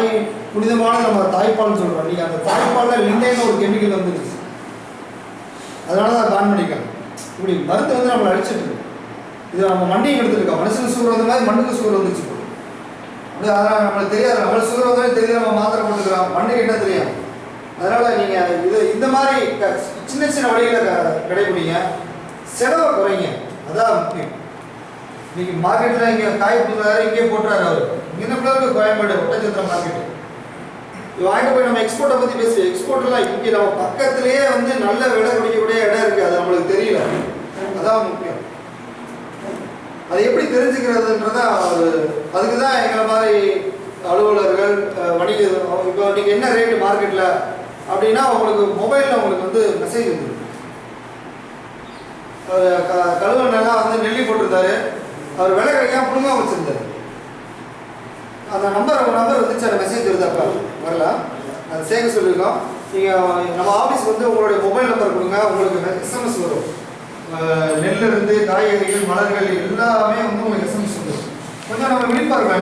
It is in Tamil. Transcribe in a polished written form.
தாய் புனிதமான நம்ம தாய்ப்பால்னு சொல்கிறோம். நீங்கள் அந்த தாய்ப்பாலில் லிண்டைன்னு ஒரு கெமிக்கல் வந்துருச்சு, அதனால தான் பேன் பண்ணிக்கலாம். இப்படி மருந்து வந்து நம்மளை அடிச்சிட்டு இருக்கு. இது நம்ம மண்டையும் எடுத்துருக்கோம். மனுஷனுக்கு சுகர் வந்த மாதிரி மண்ணுக்கு சுகர் வந்துச்சு போது. அப்படி அதனால் நம்மளுக்கு தெரியாது, நம்மளுக்கு சுகர் வந்தாலும் தெரியாது, நம்ம மாத்திரை போட்டுக்கிறோம், மண்ணுக்கு என்ன தெரியும். அதனால் நீங்கள் இது இந்த மாதிரி சின்ன சின்ன வழிகளை கடைபிடிங்க, செலவை குறைங்க, அதான் முக்கியம். இன்னைக்கு மார்க்கெட்டில் இங்கே காய் கொடுக்குறாரு, இங்கே போட்டுறாரு அவர். இங்கே பிள்ளைக்கு கோயம்பேடு ஒட்டச்சத்திரம் மார்க்கெட்டு இது வாங்கிட்டு போய் நம்ம எக்ஸ்போர்ட்டை பற்றி பேசுவோம். எக்ஸ்போர்ட்லாம் இங்கே நம்ம பக்கத்துலேயே வந்து நல்ல விலை குடிக்கக்கூடிய இடம் இருக்குது, அது நம்மளுக்கு தெரியல, அதான் முக்கியம். அது எப்படி தெரிஞ்சுக்கிறதுன்றதா அதுக்கு தான் எங்களை மாதிரி அலுவலர்கள் வணிக இப்போ நீங்கள் என்ன ரேட்டு மார்க்கெட்டில் அப்படின்னா உங்களுக்கு மொபைலில் உங்களுக்கு வந்து மெசேஜ் வந்துருக்கு. கழுவெண்ணெல்லாம் வந்து நெல்லி போட்டிருந்தாரு, அவர் விலை கிடைக்காம புழுங்காம வச்சுருந்தார். அந்த நம்பர் வந்துச்சு, அந்த மெசேஜ் வருது. அப்போ வரல, அது சேர்க்க சொல்லியிருக்கோம். நீங்கள் நம்ம ஆஃபீஸ்க்கு வந்து உங்களுடைய மொபைல் நம்பர் கொடுங்க, உங்களுக்கு எஸ்எம்எஸ் வரும். நெல்லிருந்து காய்கறிகள் மலர்கள் எல்லாமே வந்து உங்களுக்கு எஸ்எம்எஸ் வந்துடும். கொஞ்சம் நம்ம விழிப்பாருங்க.